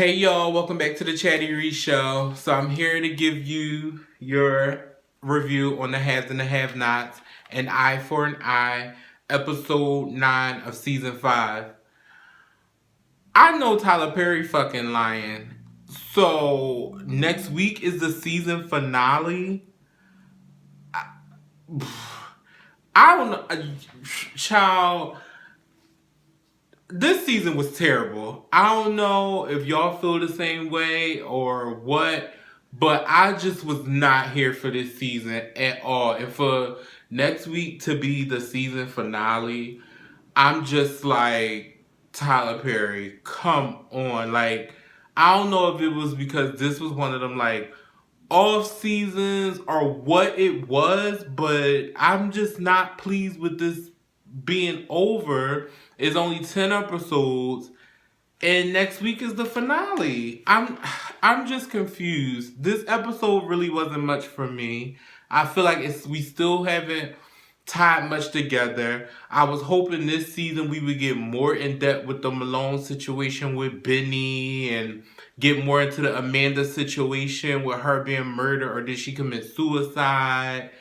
Hey y'all, welcome back to the Chatty Reed Show. So I'm here to give you your review on the haves and the have-nots, an eye for an eye, episode 9 of season 5. I know Tyler Perry fucking lying. So next week is the season finale. I don't know, child. This season was terrible. I don't know if y'all feel the same way or what, but I just was not here for this season at all. And for next week to be the season finale, I'm just like, Tyler Perry, come on. Like, I don't know if it was because this was one of them, like, off seasons or what it was, but I'm just not pleased with this being over. It's only 10 episodes and next week is the finale. I'm just confused. This episode really wasn't much for me. I feel like we still haven't tied much together. I was hoping this season we would get more in depth with the Malone situation with Benny and get more into the Amanda situation with her being murdered or did she commit suicide.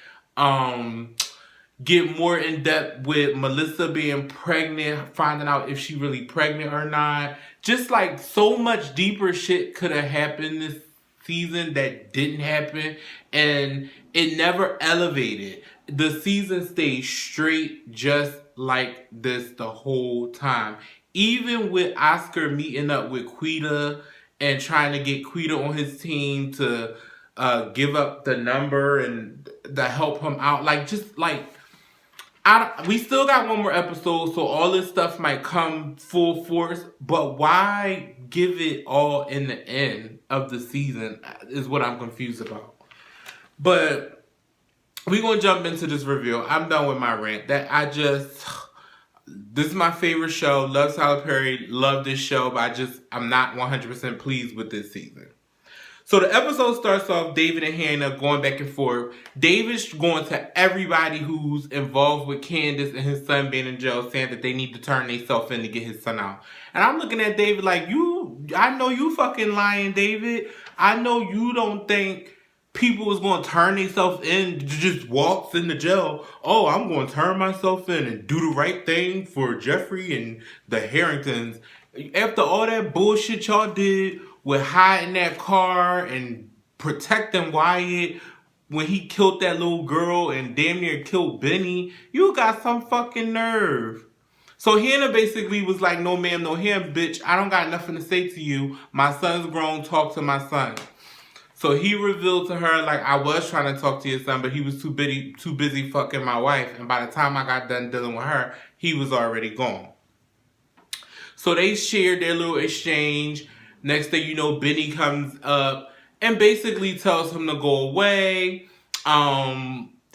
Get more in depth with Melissa being pregnant, finding out if she really pregnant or not. Just like so much deeper shit could have happened this season that didn't happen, and it never elevated. The season stayed straight just like this the whole time. Even with Oscar meeting up with Quita and trying to get Quita on his team to give up the number and to help him out. Like, just like, we still got one more episode, so all this stuff might come full force, but why give it all in the end of the season is what I'm confused about. But we're going to jump into this review. I'm done with my rant. This is my favorite show. Love Tyler Perry. Love this show, but I'm not 100% pleased with this season. So the episode starts off David and Hannah going back and forth. David's going to everybody who's involved with Candace and his son being in jail, saying that they need to turn themselves in to get his son out. And I'm looking at David like, I know you fucking lying, David. I know you don't think people was going to turn themselves in to just walks in the jail. Oh, I'm going to turn myself in and do the right thing for Geoffrey and the Harringtons. After all that bullshit y'all did with hiding that car and protecting Wyatt when he killed that little girl and damn near killed Benny, you got some fucking nerve. So Hannah basically was like, no ma'am, no ham, bitch. I don't got nothing to say to you. My son's grown. Talk to my son. So he revealed to her, like, I was trying to talk to your son, but he was too busy fucking my wife. And by the time I got done dealing with her, he was already gone. So they shared their little exchange. Next thing you know, Benny comes up and basically tells him to go away.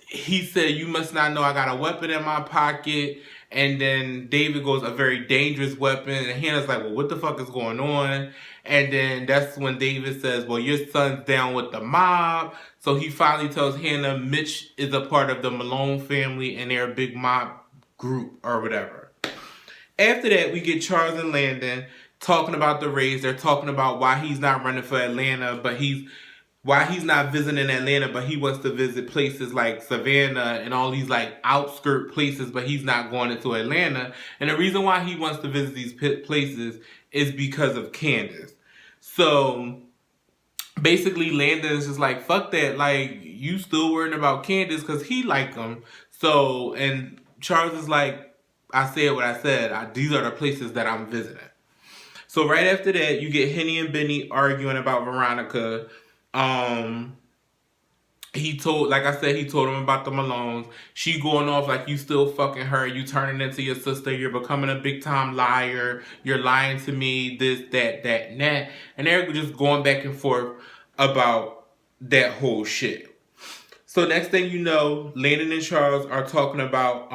He said, you must not know I got a weapon in my pocket. And then David goes, a very dangerous weapon. And Hannah's like, well, what the fuck is going on? And then that's when David says, well, your son's down with the mob. So he finally tells Hannah Mitch is a part of the Malone family and they're a big mob group or whatever. After that, we get Charles and Landon talking about the race. They're talking about why he's not running for Atlanta, but why he's not visiting Atlanta, but he wants to visit places like Savannah and all these like outskirt places, but he's not going into Atlanta. And the reason why he wants to visit these places is because of Candace. So basically Landon is just like, fuck that. Like, you still worrying about Candace because he like him. So, and Charles is like, I said what I said. These are the places that I'm visiting. So right after that, you get Henny and Benny arguing about Veronica. He told him about the Malones. She going off like, you still fucking her. You turning into your sister. You're becoming a big time liar. You're lying to me. This, that, and that. And they're just going back and forth about that whole shit. So next thing you know, Landon and Charles are talking about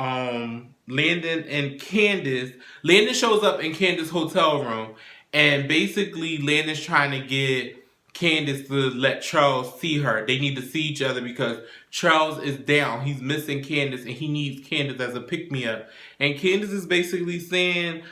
Landon and Candice. Landon shows up in Candice's hotel room, and basically Landon's trying to get Candice to let Charles see her. They need to see each other because Charles is down. He's missing Candice, and he needs Candice as a pick-me-up. And Candice is basically saying,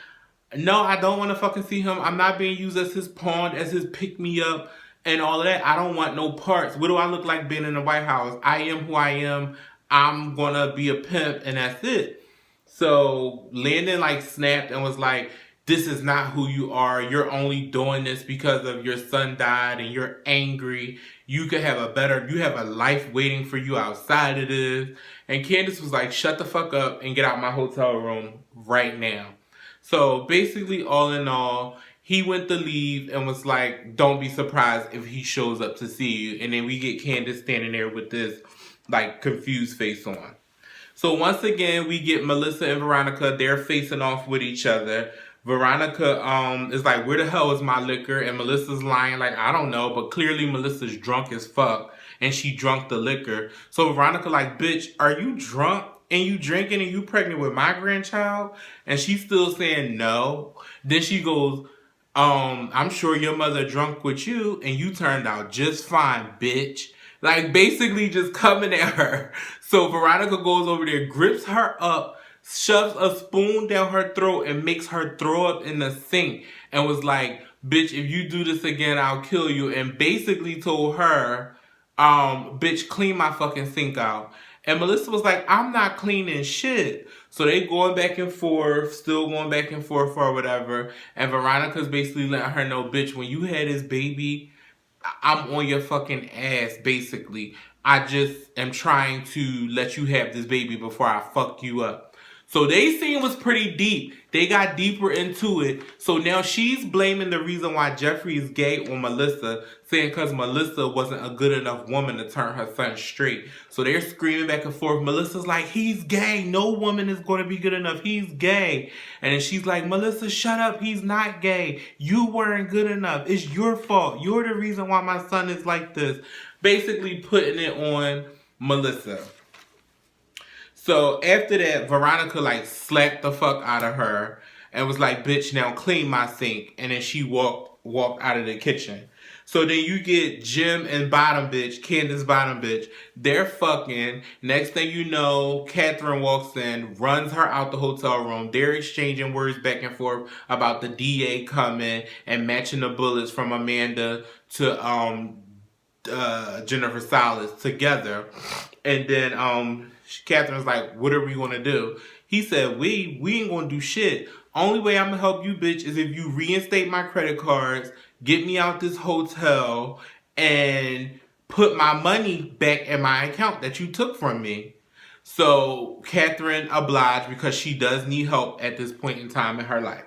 No, I don't want to fucking see him. I'm not being used as his pawn, as his pick me up, and all of that. I don't want no parts. What do I look like being in the White House? I am who I am. I'm gonna be a pimp, and that's it. So Landon like snapped and was like, "This is not who you are. You're only doing this because of your son died, and you're angry. You could have you have a life waiting for you outside of this." And Candace was like, "Shut the fuck up and get out my hotel room right now." So basically, all in all, he went to leave and was like, "Don't be surprised if he shows up to see you." And then we get Candace standing there with this like confused face on. So once again, we get Melissa and Veronica. They're facing off with each other. Veronica is like, "Where the hell is my liquor?" And Melissa's lying like, "I don't know," but clearly Melissa's drunk as fuck and she drunk the liquor. So Veronica like, "Bitch, are you drunk and you drinking and you pregnant with my grandchild?" And she's still saying no. Then she goes, "I'm sure your mother drunk with you and you turned out just fine, bitch." Like basically just coming at her. So Veronica goes over there, grips her up, shoves a spoon down her throat and makes her throw up in the sink and was like, "Bitch, if you do this again, I'll kill you." And basically told her, "Bitch, clean my fucking sink out." And Melissa was like, "I'm not cleaning shit." So they going back and forth, still going back and forth or whatever. And Veronica's basically letting her know, "Bitch, when you had this baby, I'm on your fucking ass, basically. I just am trying to let you have this baby before I fuck you up." So they scene was pretty deep. They got deeper into it. So now she's blaming the reason why Geoffrey is gay on Melissa, saying because Melissa wasn't a good enough woman to turn her son straight. So they're screaming back and forth. Melissa's like, "He's gay. No woman is going to be good enough. He's gay." And then she's like, "Melissa, shut up. He's not gay. You weren't good enough. It's your fault. You're the reason why my son is like this." Basically putting it on Melissa. So after that, Veronica like slapped the fuck out of her and was like, "Bitch, now clean my sink." And then she walked out of the kitchen. So then you get Jim and Bottom Bitch, Candace Bottom Bitch. They're fucking. Next thing you know, Catherine walks in, runs her out the hotel room. They're exchanging words back and forth about the DA coming and matching the bullets from Amanda to Jennifer Salas together. And then Catherine's like, "What are we gonna do?" He said, we ain't gonna do shit. Only way I'm gonna help you, bitch, is if you reinstate my credit cards, get me out this hotel, and put my money back in my account that you took from me. So Catherine obliged because she does need help at this point in time in her life.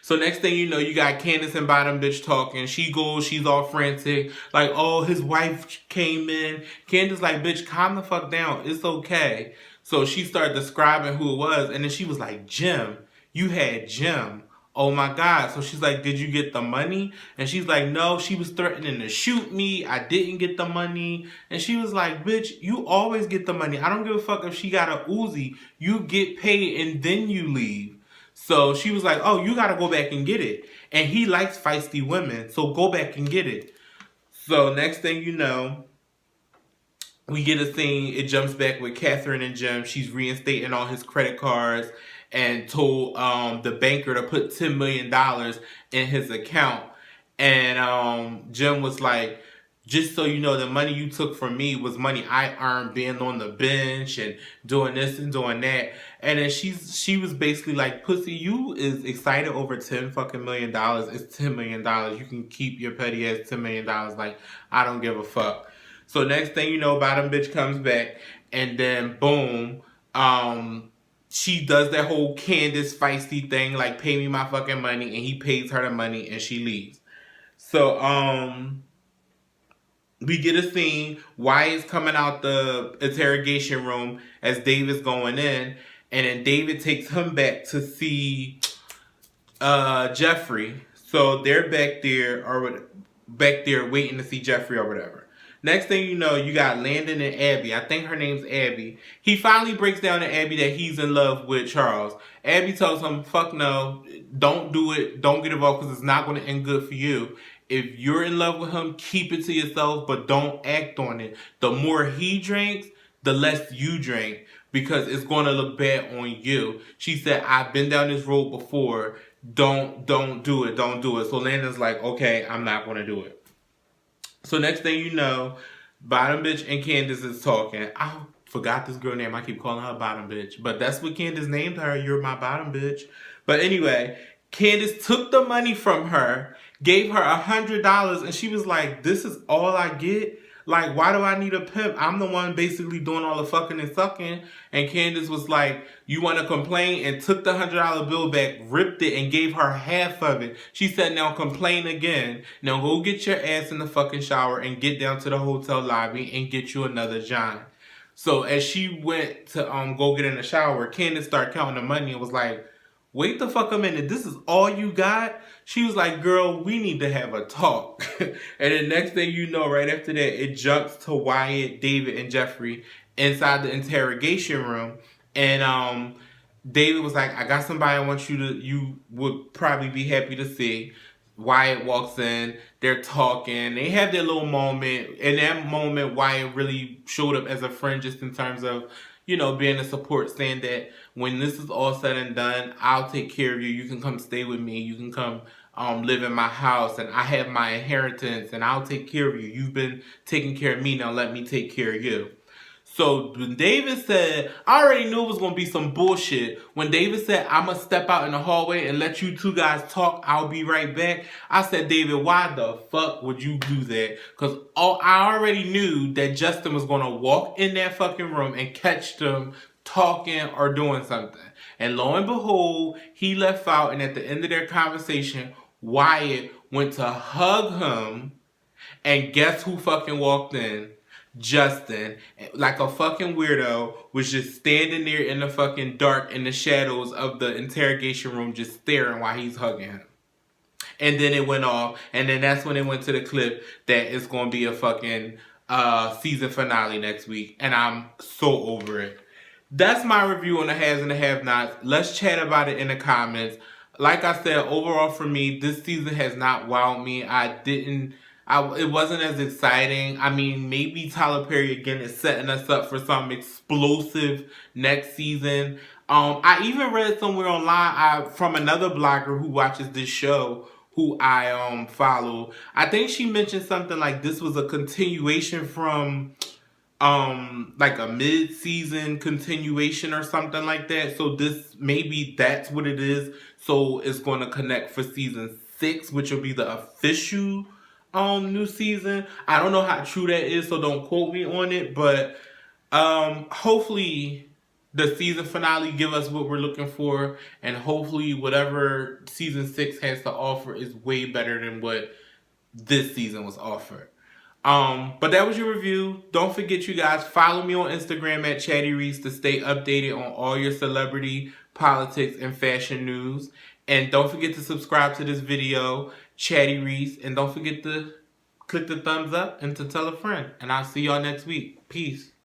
So next thing you know, you got Candice and Bottom Bitch talking. She goes, she's all frantic. Like, "Oh, his wife came in." Candice like, "Bitch, calm the fuck down. It's okay." So she started describing who it was. And then she was like, "Jim, you had Jim. Oh my God." So she's like, "Did you get the money?" And she's like, "No, she was threatening to shoot me. I didn't get the money." And she was like, "Bitch, you always get the money. I don't give a fuck if she got a Uzi. You get paid and then you leave." So she was like, "Oh, you gotta go back and get it. And he likes feisty women, so go back and get it." So next thing you know, we get a scene, it jumps back with Catherine and Jim. She's reinstating all his credit cards and told the banker to put $10 million in his account. And Jim was like, "Just so you know, the money you took from me was money I earned being on the bench and doing this and doing that." And then she was basically like, "Pussy, you is excited over $10 fucking million. It's $10 million. You can keep your petty ass $10 million. Like, I don't give a fuck." So next thing you know, Bottom Bitch comes back, and then boom, she does that whole Candace feisty thing, like, "Pay me my fucking money," and he pays her the money and she leaves. So we get a scene. Wyatt's coming out the interrogation room as David's going in. And then David takes him back to see Geoffrey. So they're back there waiting to see Geoffrey or whatever. Next thing you know, you got Landon and Abby. I think her name's Abby. He finally breaks down to Abby that he's in love with Charles. Abby tells him, "Fuck no, don't do it. Don't get involved because it's not going to end good for you. If you're in love with him, keep it to yourself, but don't act on it. The more he drinks, the less you drink. because it's going to look bad on you. She said, I've been down this road before. Don't do it. Don't do it. So Landon's like, okay, I'm not going to do it. So next thing you know, Bottom Bitch and Candice is talking. I forgot this girl name. I keep calling her Bottom Bitch. But that's what Candice named her. You're my bottom bitch. But anyway, Candice took the money from her, gave her $100, and she was like, this is all I get? Like, why do I need a pimp? I'm the one basically doing all the fucking and sucking. And Candice was like, you want to complain? And took the $100 bill back, ripped it, and gave her half of it. She said, now complain again. Now go get your ass in the fucking shower and get down to the hotel lobby and get you another John. So as she went to go get in the shower, Candice started counting the money and was like, wait the fuck a minute, this is all you got? She was like, girl, we need to have a talk. And the next thing you know, right after that, it jumps to Wyatt, David, and Geoffrey inside the interrogation room. And David was like, I got somebody I want you would probably be happy to see. Wyatt walks in, they're talking, they have their little moment. In that moment, Wyatt really showed up as a friend just in terms of, you know, being a support, saying that when this is all said and done, I'll take care of you. You can come stay with me. You can come live in my house, and I have my inheritance, and I'll take care of you. You've been taking care of me. Now let me take care of you. So when David said, I already knew it was going to be some bullshit. When David said, I'm going to step out in the hallway and let you two guys talk, I'll be right back. I said, David, why the fuck would you do that? Because I already knew that Justin was going to walk in that fucking room and catch them talking or doing something. And lo and behold, he left out, and at the end of their conversation, Wyatt went to hug him, and guess who fucking walked in? Justin, like a fucking weirdo, was just standing there in the fucking dark in the shadows of the interrogation room, just staring while he's hugging him. And then it went off, and then that's when it went to the clip that it's going to be a fucking season finale next week, and I'm so over it. That's my review on the haves and the have-nots. Let's chat about it in the comments. Like I said, overall for me, this season has not wowed me. It wasn't as exciting. I mean, maybe Tyler Perry again is setting us up for some explosive next season. I even read somewhere online from another blogger who watches this show, who I follow. I think she mentioned something like this was a continuation from like a mid-season continuation or something like that. So this, maybe that's what it is. So it's going to connect for season 6, which will be the official new season. I don't know how true that is, so don't quote me on it, but hopefully the season finale give us what we're looking for, and hopefully whatever season 6 has to offer is way better than what this season was offered. But that was your review. Don't forget, you guys, follow me on Instagram at Chatty Reese to stay updated on all your celebrity, politics, and fashion news. And don't forget to subscribe to this video, Chatty Reese. And don't forget to click the thumbs up and to tell a friend. And I'll see y'all next week. Peace.